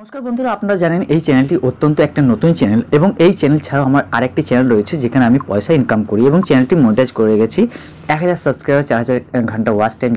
নমস্কার বন্ধুরা, আপনারা জানেন এই চ্যানেলটি অত্যন্ত একটা নতুন চ্যানেল এবং এই চ্যানেল ছাড়াও আমার আরেকটি চ্যানেল রয়েছে যেখানে আমি পয়সা ইনকাম করি এবং চ্যানেলটি মনিটাইজ করে গেছি। 1000 সাবস্ক্রাইবার, 4000 ঘন্টা ওয়াচ টাইম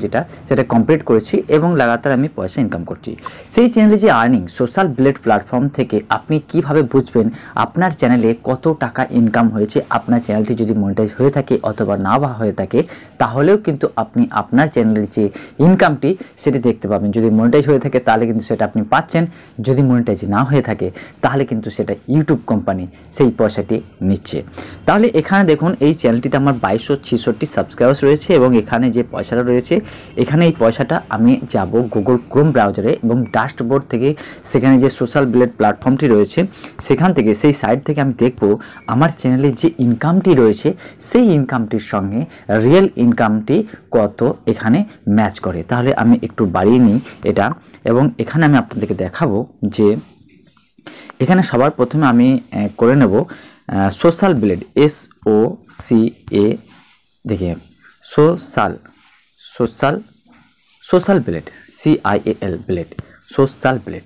সেটা কমপ্লিট করেছি এবং লাগাতার আমি পয়সা ইনকাম করছি। সেই চ্যানেলে যে আর্নিং সোশ্যাল ব্লেড প্ল্যাটফর্ম থেকে আপনি কিভাবে বুঝবেন আপনার চ্যানেলে কত টাকা ইনকাম হয়েছে। আপনার চ্যানেলটি যদি মনিটাইজ হয়ে থাকে অথবা না বা হয়ে থাকে তাহলেও কিন্তু আপনি আপনার চ্যানেলের যে ইনকামটি সেটি দেখতে পাবেন। যদি মনিটাইজ হয়ে থাকে তাহলে কিন্তু সেটা আপনি পাচ্ছেন, যদি মনিটাইজ না হয়ে থাকে তাহলে কিন্তু সেটা ইউটিউব কোম্পানি সেই পয়সাটি নিচ্ছে। তাহলে এখানে দেখুন এই চ্যানেলটিতে আমার 2266 সাবস্ক্রাইবার্স রয়েছে এবং এখানে যে পয়সাটা রয়েছে এখানে এই পয়সাটা আমি যাব গুগল ক্রোম ব্রাউজারে এবং ড্যাশবোর্ড থেকে সেখানে যে সোশ্যাল ব্লেড প্ল্যাটফর্মটি রয়েছে সেখান থেকে সেই সাইট থেকে আমি দেখব আমার চ্যানেলে যে ইনকামটি রয়েছে সেই ইনকামটির সঙ্গে রিয়েল ইনকামটি কত এখানে ম্যাচ করে। তাহলে আমি একটু বাড়িয়ে নিই এটা এবং এখানে আমি আপনাদেরকে দেখাবো যে এখানে সবার প্রথমে আমি করে নেব সোশ্যাল ব্লেড, SOCA, দেখে social blade, CIAL blade, social blade.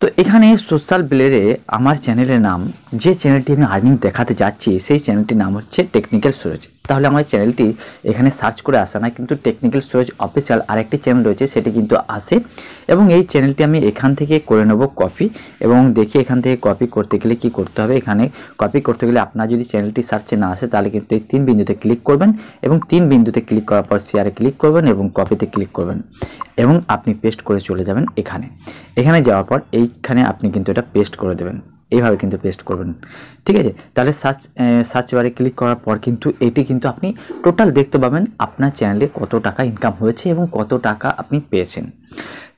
তো এখানে সোশ্যাল ব্লেডে আমার চ্যানেলের নাম, যে চ্যানেলটি আমি আর্নিং দেখাতে যাচ্ছি সেই চ্যানেলটির নাম হচ্ছে টেকনিক্যাল স্টোরেজ। তাহলে আমার চ্যানেলটি এখানে সার্চ করে আসে না, কিন্তু টেকনিক্যাল স্টোরেজ অফিসিয়াল আরেকটি চ্যানেল রয়েছে সেটি কিন্তু আসে এবং এই চ্যানেলটি আমি এখান থেকে করে নেব কপি এবং দেখি এখান থেকে কপি করতে গেলে কি করতে হবে। এখানে কপি করতে গেলে আপনার যদি চ্যানেলটি সার্চে না আসে তাহলে কিন্তু এই 3 বিন্দুতে ক্লিক করবেন এবং 3 বিন্দুতে ক্লিক করার পর শেয়ারে ক্লিক করবেন এবং কপিতে ক্লিক করবেন এবং আপনি পেস্ট করে চলে যাবেন এখানে যাওয়ার পর এইখানে আপনি কিন্তু এটা পেস্ট করে দেবেন, এইভাবে কিন্তু পেস্ট করবেন, ঠিক আছে। তাহলে সার্চ বারে ক্লিক করার পর কিন্তু এটি কিন্তু আপনি টোটাল দেখতে পাবেন আপনার চ্যানেলে কত টাকা ইনকাম হয়েছে এবং কত টাকা আপনি পেয়েছেন।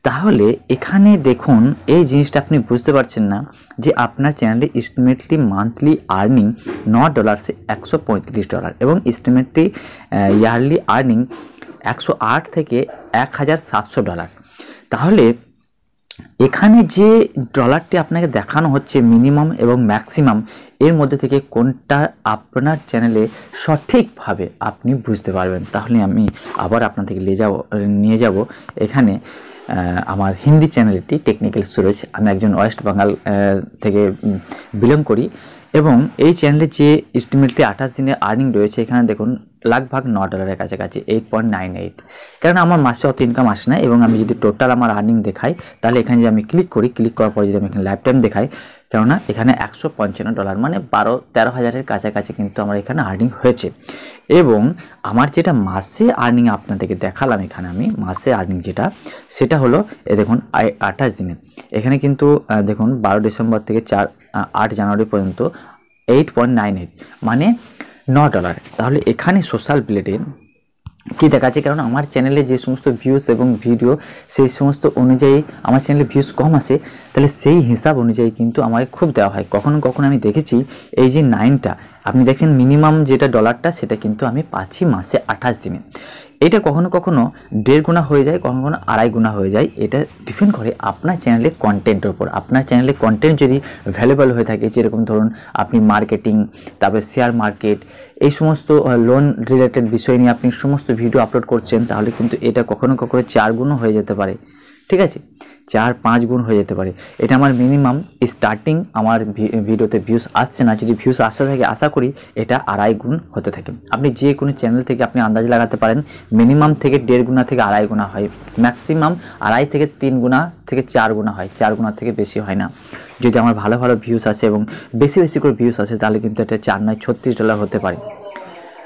তাহলে এখানে দেখুন এই জিনিসটা আপনি বুঝতে পারছেন না যে আপনার চ্যানেলে এস্টিমেটলি মান্থলি আর্নিং $9 से $135 এবং এস্টিমেটলি ইয়ারলি আর্নিং 108 থেকে $1700। তাহলে এখানে যে ডলারটি আপনাকে দেখানো হচ্ছে মিনিমাম এবং ম্যাক্সিমাম, এর মধ্যে থেকে কোনটা আপনার চ্যানেলে সঠিকভাবে আপনি বুঝতে পারবেন। তাহলে আমি আবার আপনাদেরকে নিয়ে যাব এখানে আমার হিন্দি চ্যানেলটি টেকনিক্যাল স্টোরেজ। আমি একজন ওয়েস্ট বেঙ্গল থেকে বিলং করি এবং এই চ্যানেলে যে এস্টিমেটলি 28 দিনের আর্নিং রয়েছে এখানে দেখুন লাগভাগ $9 কাছাকাছি, 8.98। কারণ আমার মাসে অত ইনকাম আসে না এবং আমি যদি টোটাল আমার আর্নিং দেখাই তাহলে এখানে যে আমি ক্লিক করার পর যদি আমি এখানে লাইফ টাইম দেখাই, কেননা এখানে $155 মানে 12-13 হাজারের কাছাকাছি কিন্তু আমার এখানে আর্নিং হয়েছে। এবং আমার যেটা মাসে আর্নিং আপনাদেরকে দেখালাম, এখানে আমি মাসে আর্নিং সেটা হলো দেখুন 28 দিনে। এখানে কিন্তু দেখুন 12 ডিসেম্বর থেকে 8 জানুয়ারি পর্যন্ত 8.98 মানে $9। তাহলে এখানে সোশ্যাল ব্লেডে কি দেখাচ্ছে, কারণ আমার চ্যানেলে যে সমস্ত ভিউজ এবং ভিডিও সেই সমস্ত অনুযায়ী আমার চ্যানেলে ভিউজ কম আসে, তাহলে সেই হিসাব অনুযায়ী কিন্তু আমাকে খুব দেওয়া হয়। কখনো কখনো আমি দেখেছি এই যে 9টা আপনি দেখছেন মিনিমাম যেটা ডলারটা সেটা কিন্তু আমি পাচ্ছি মাসে 28 দিনে। এটা কখনো কখনো 1.5 গুণা হয়ে যায়, কখনো কখনো 2.5 গুণা হয়ে যায়। এটা ডিপেন্ড করে আপনার চ্যানেলের কন্টেন্টের উপর। আপনার চ্যানেলে কন্টেন্ট যদি ভ্যালুয়েবল হয়ে থাকে, যেরকম ধরুন আপনি মার্কেটিং, তারপরে শেয়ার মার্কেট, এই সমস্ত লোন রিলেটেড বিষয় নিয়ে আপনি সমস্ত ভিডিও আপলোড করছেন, তাহলে কিন্তু এটা কখনো কখনো 4 গুণও হয়ে যেতে পারে, ঠিক আছে, 4-5 গুণ হয়ে যেতে পারে। এটা আমার মিনিমাম স্টার্টিং আমার ভিডিওতে ভিউজ আসছে না, যদি ভিউজ আসতে থাকে আশা করি এটা 2.5 গুণ হতে থাকে। আপনি যে কোনো চ্যানেল থেকে আপনি আন্দাজ লাগাতে পারেন মিনিমাম থেকে 1.5 গুণা থেকে 2.5 গুণা হয়, ম্যাক্সিমাম 2.5 থেকে 3 গুণা থেকে 4 গুণা হয়, 4 গুণা থেকে বেশি হয় না। যদি আমার ভালো ভিউজ আসে এবং বেশি করে ভিউজ আসে তাহলে কিন্তু এটা $36 হতে পারে,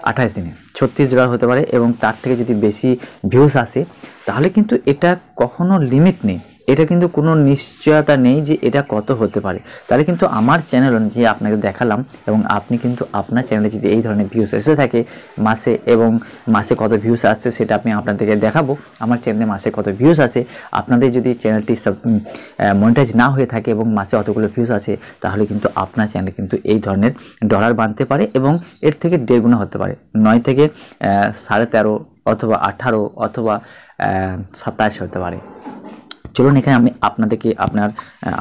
28 দিনে $36 হতে পারে এবং তার থেকে যদি বেশি ভিউজ আসে তাহলে কিন্তু এটা কখনো লিমিট নেই, এটা কিন্তু কোনো নিশ্চয়তা নেই যে এটা কত হতে পারে। তাহলে কিন্তু আমার চ্যানেল যে আপনাকে দেখালাম এবং আপনি কিন্তু আপনার চ্যানেলে যদি এই ধরনের ভিউজ এসে থাকে মাসে এবং মাসে কত ভিউজ আসছে সেটা আমি আপনাদেরকে দেখাবো। আমার চ্যানেলে মাসে কত ভিউজ আসে, আপনাদের যদি চ্যানেলটি মনিটাইজ না হয়ে থাকে এবং মাসে অতগুলো ভিউজ আসে তাহলে কিন্তু আপনার চ্যানেলে কিন্তু এই ধরনের ডলার বানতে পারে এবং এর থেকে 1.5 গুণা হতে পারে, 9 থেকে 13.5 অথবা 18 অথবা 27 হতে পারে। চলুন এখানে আমি আপনাদেরকে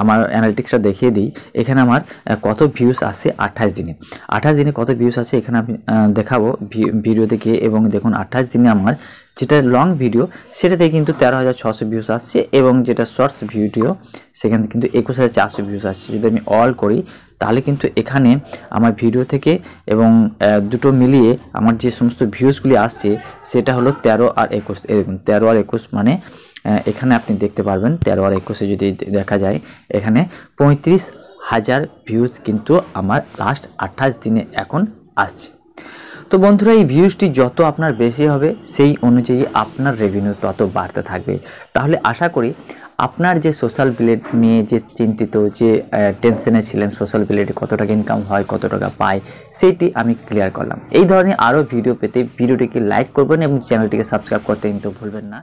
আমার অ্যানালিটিক্সটা দেখিয়ে দিই। এখানে আমার কত ভিউজ আসছে 28 দিনে। 28 দিনে কত ভিউজ আছে এখানে আমি দেখাবো ভিডিও দেখে। এবং দেখুন 28 দিনে আমার যেটা লং ভিডিও সেটাতে কিন্তু 13,600 ভিউজ আসছে, এবং যেটা শর্টস ভিডিও সেখানে কিন্তু 21,400 ভিউজ আসছে। যদি আমি অল করি তাহলে কিন্তু এখানে আমার ভিডিও থেকে এবং দুটো মিলিয়ে আমার যে সমস্ত ভিউজগুলি আসছে সেটা হলো 13 আর 21। দেখুন 13 আর 21 মানে এখানে আপনি দেখতে পারবেন 13 আর 21-এ যদি দেখা যায় এখানে 35,000 ভিউজ কিন্তু আমার লাস্ট 28 দিনে এখন আসছে। তো বন্ধুরা, এই ভিউজটি যত আপনার বেশি হবে সেই অনুযায়ী আপনার রেভিনিউ তত বাড়তে থাকবে। তাহলে আশা করি আপনার যে সোশ্যাল ব্লেড নিয়ে যে চিন্তিত, যে টেনশনে ছিলেন সোশ্যাল ব্লেডে কত টাকা ইনকাম হয়, কত টাকা পায়, সেইটি আমি ক্লিয়ার করলাম। এই ধরনের আরও ভিডিও পেতে ভিডিওটিকে লাইক করবেন এবং চ্যানেলটিকে সাবস্ক্রাইব করতে কিন্তু ভুলবেন না।